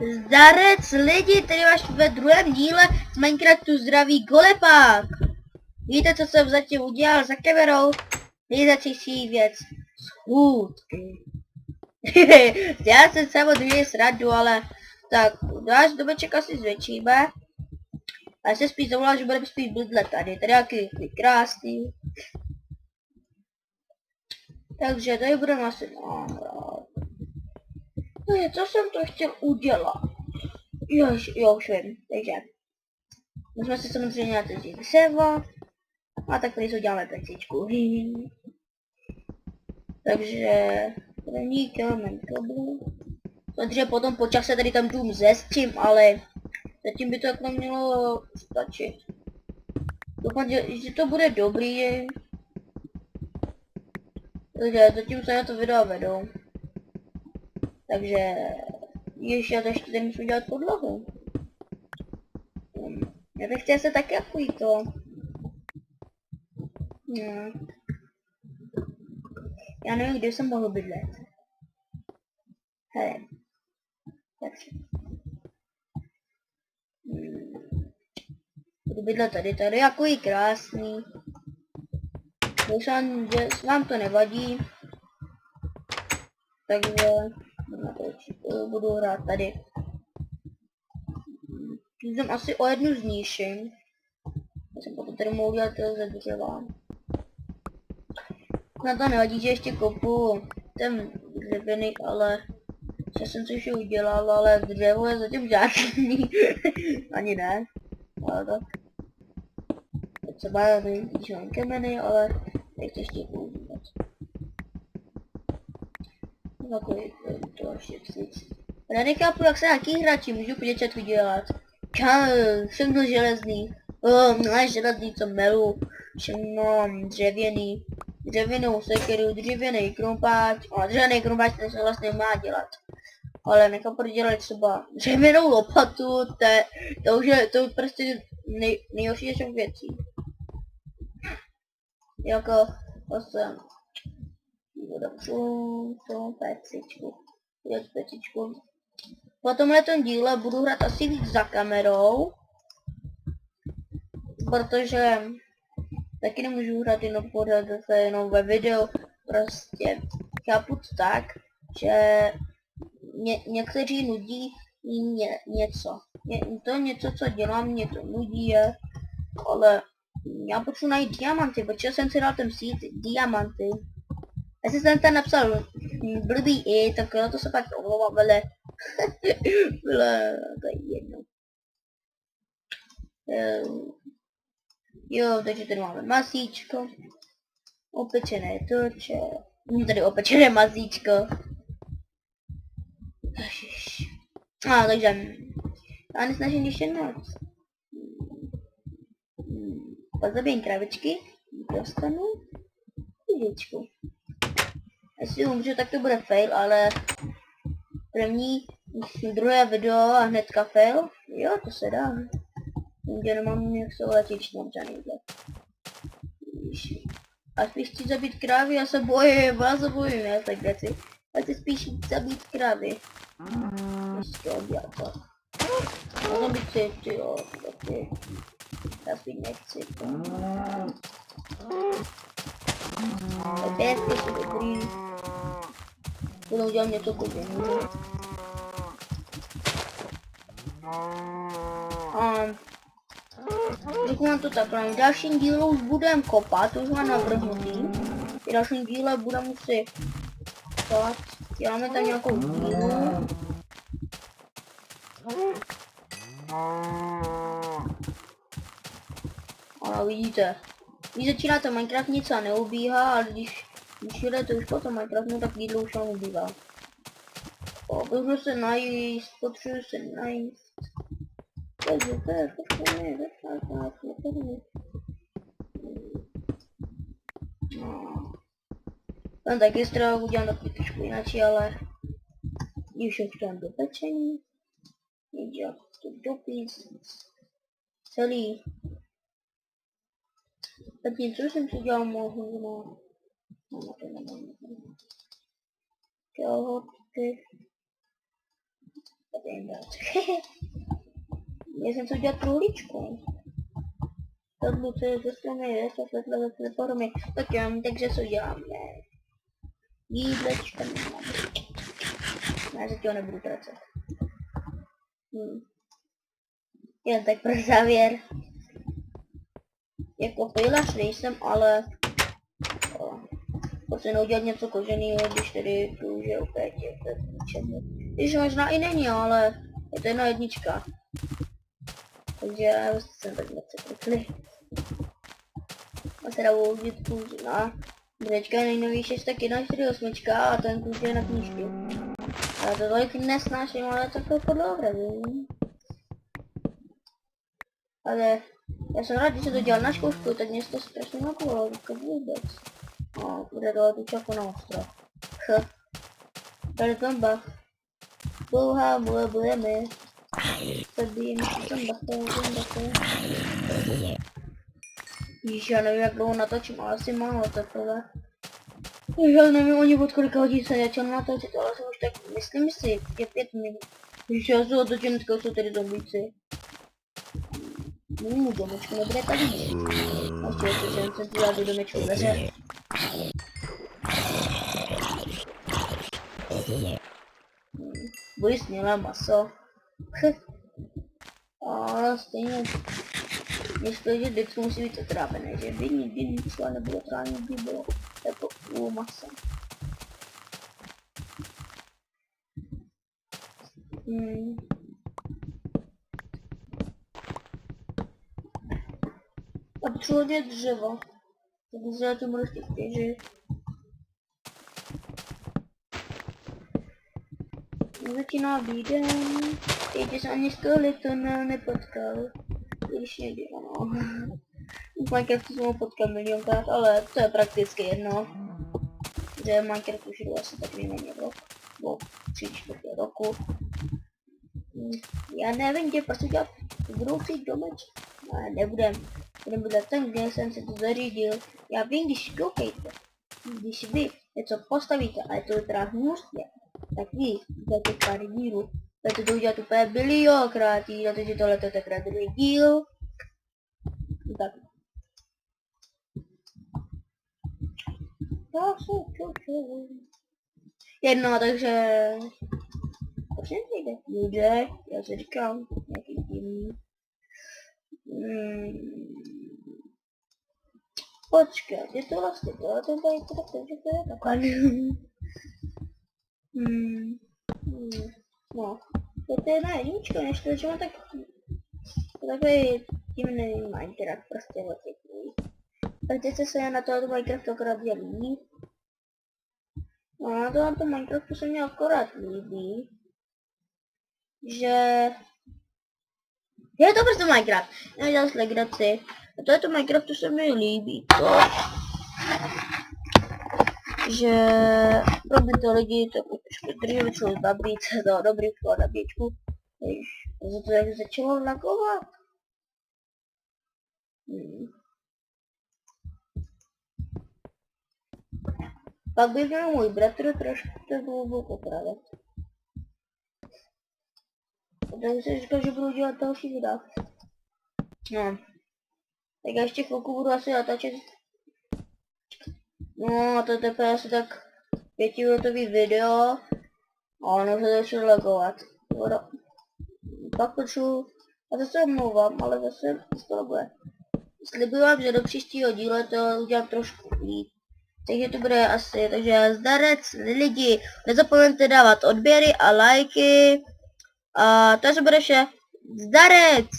Zdarec lidi, tady máš ve druhém díle z Minecraftu zdravý Golepák. Víte, co jsem zatím udělal za kamerou? Nejzačejší věc. Schůdky. Já jsem samozřejmě sradu, ale tak, náš domeček asi zvětšíme. A se spíš zavolal, že budeme spíš bydlet tady. Tady jaký krásný. Takže tady budeme asi takže co jsem to chtěl udělat? Jo, už vím. Takže můžeme si samozřejmě na to dřevo. A tak tady si uděláme pecičku. Takže první kilometr kablu. Takže potom po čase tady tam dům zestřím, ale zatím by to jako mělo stačit. Doufám, že to bude dobrý. Takže zatím se na to video vedou. Takže ještě já to ještě tady musím udělat podlahu. Já bych chtěl se taky jako to. No. Já nevím, kde jsem mohl bydlet. Hele. Takže. Budu bydlet tady jako je krásný. Doufám, že vám to nevadí. Takže budu hrát tady. Jsem asi o jednu zniším. Já jsem potom tady mohl udělat ze dřeva. Na to nevadí, že ještě kopu ten dřevěný, ale já jsem to ještě udělal, ale dřevo je zatím žádný. Ani ne. Ale tak. Třeba když mám kameny, ale teď to ještě používat. Takový to ještě psíc. Já nechápu, jak se nějaký hráči můžu po děčat udělat. Všechno železný. Ne železný, co melu. Všechno dřevěný. Dřevěnou sekeru, dřevěný krumpáč. A dřevěný krumpáč ten se vlastně má dělat. Ale nechápu, dělat třeba dřevěnou lopatu, to už je, to prostě nejhorší všech věcí. Jako, vlastně, to pecičku. Po tomhletom díle budu hrát asi víc za kamerou, protože taky nemůžu hrát jenom pořád zase jenom ve videu, prostě chápu to tak, že někteří nudí něco. To něco, co dělám, mě to nudí je, ale já potřebuji najít diamanty, protože jsem si dal ten seed diamanty. Jestli jsem tam napsal blbý i, tak to se pak omlouvám, ale to je jedno. Jo, takže tady máme masíčko, opečené toče, tady opečené masíčko. Takže já nesnažím ještě noc. Pozabijím kravičky, dostanu viděčku. Jestli umřu, tak to bude fail, ale první, druhé video a hnedka fail, jo, to se dá. Já nemám jak se letět, nemám žádný dělat. A spíš chci zabít krávy, já se bojím, já tak věci. Já chci spíš zabít krávy. Ještě oddělat to. Můžu být si, jo, taky. Já spíš nechci. Pětky jsou dobrý. Budou dělat něco koženého. Řeknu to takhle, v dalším dílu už budeme kopat, to už mám navrhnutý. V dalším díle budeme muset kopat, děláme tam nějakou dílu. Ale vidíte, když začínáte Minecraft, nic se neubíhá, ale když jdete už po tom Minecraftu, tak dílu už vám ubíhá. Potřebuji se najíst, Takže to je tam taky stravu udělám takový trošku jináčí, ale už je tam do pečení. Dělat to dopis. Celý. Tak něco jsem si dělal možná. Kalhotky. to jim dát. Já jsem chtěl udělat truhličku. Tohle to je ze stromy, je to takhle pohromy. Tak jo, takže co děláme? Jídlečka nemám. Já se těho nebudu tracet. Jen tak pro závěr. Jako pilař nejsem, ale prostě neudělat něco koženého, když tedy kůže opět je to ničemu. Když možná i není, ale je to 1.1. Takže já jsem tak nepřeklikli. A teda budu udělat kůži, no. Brečka je nejnovější tak 1.4.8 a ten kůže je na knížky. Já to tolik nesnáším, ale to jako dobré, ale já jsem rád, když se to dělal na zkoušku, tak mě to strašně napadlo, jako vůbec. No, bude to tu čapu na ostrov. Tady tomba. Dlouhá budeme. Zabijeme si tomba. Víš, já nevím, jak dlouho natočím, ale asi málo takové. Já nevím, oni od kolika hodin se začal natočit, ale jsem už tak, myslím si, je 5 minut. Když já se otočím, dneska jsou tady zombíci. Můj domečku nebude tady nic. A ještě jsem se dělal do domečku dveře. Budu sněla maso. Ale stejně. Myslím, že vždycky musí být otrávené, že by nikdy nic nebylo otrávené, by bylo jako u masa. A potřebuji hodně dřeva. Takže já to budu chtít těžit. Začíná být den. Teď jsem ani skeletona nepotkal. Když někdy ano. V Minecraftu jsem ho potkal milionkrát, ale to je prakticky jedno. Že Minecraft už jdu asi tak nejméně rok. Bo 3/4 roku. Já nevím, kde prostě dělat budoucí domeček. Ne, nebudem. Budem ten, kde jsem se to zařídil. Já vím, když koukejte. Když vy něco postavíte a je to teda hnusně, tak vy dáte pár dílů. Budete to udělat úplně bilionkrát, protože tohle je takhle druhý díl. Tak. Jedno, takže... Proč nejde? Jde, já si říkám, nějaký divný. Počkat, je to vlastně to tady to tak, takže to je takhle. No, to je na jedničko, než to, že mám tak... Takový divný Minecraft, prostě vlastně. Takže se na tohoto Minecraftu akorát dělí. No, na tohoto Minecraftu se mě akorát líbí, že... Je to prostě Minecraft, nedělal si legraci. A tohoto Minecraftu se mi líbí to, že pro by to lidi to trošku začalo zabít, to dobrý vchod na běčku, takže to jak začalo lagovat. Pak by měl můj bratr trošku to bylo popravit. Takže jsem říkal, že budu dělat další videa. No. Tak já ještě chvilku budu asi natáčet. No, to je teprve asi tak 5minutový video. A ono se začalo lagovat. Pak poču, a to se omlouvám, ale zase to bude. Slibuji vám, že do příštího díle to udělám trošku víc. Takže to bude asi, takže zdarec lidi, nezapomeňte dávat odběry a lajky. A to se bude vše. Zdarec!